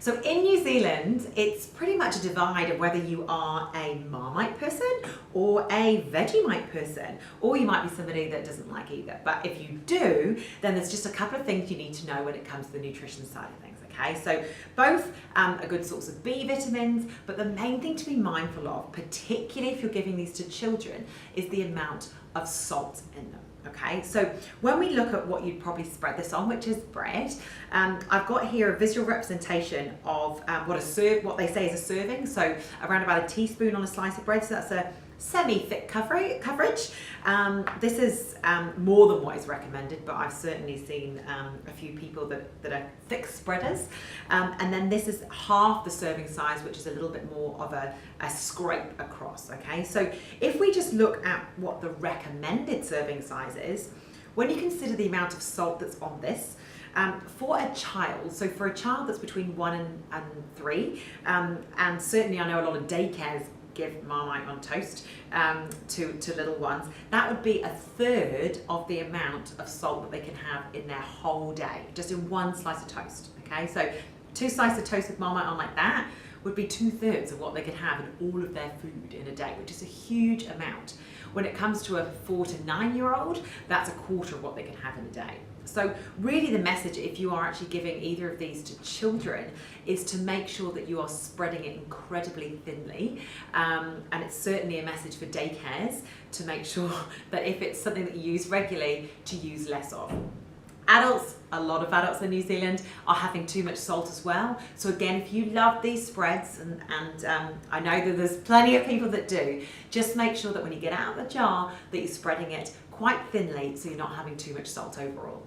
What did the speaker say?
So in New Zealand, it's pretty much a divide of whether you are a Marmite person or a Vegemite person, or you might be somebody that doesn't like either. But if you do, then there's just a couple of things you need to know when it comes to the nutrition side of things. Okay, so both a good source of B vitamins, but the main thing to be mindful of, particularly if you're giving these to children, is the amount of salt in them. Okay, so when we look at what you'd probably spread this on, which is bread, I've got here a visual representation of what they say is a serving. So around about a teaspoon on a slice of bread. So that's a semi-thick coverage. This is more than what is recommended, but I've certainly seen a few people that are thick spreaders. And then this is half the serving size, which is a little bit more of a scrape across. Okay, so if we just look at what the recommended serving size is, when you consider the amount of salt that's on this, for a child, so for a child that's between 1 and 3, and certainly I know a lot of daycares give Marmite on toast to little ones, that would be 1/3 of the amount of salt that they can have in their whole day, just in one slice of toast. Okay, so 2 slices of toast with Marmite on like that would be 2/3 of what they could have in all of their food in a day, which is a huge amount. When it comes to a 4 to 9-year-old, that's 1/4 of what they can have in a day. So really the message, if you are actually giving either of these to children, is to make sure that you are spreading it incredibly thinly. And it's certainly a message for daycares to make sure that if it's something that you use regularly, to use less of. Adults, a lot of adults in New Zealand are having too much salt as well. So again, if you love these spreads, and I know that there's plenty of people that do, just make sure that when you get out of the jar that you're spreading it quite thinly so you're not having too much salt overall.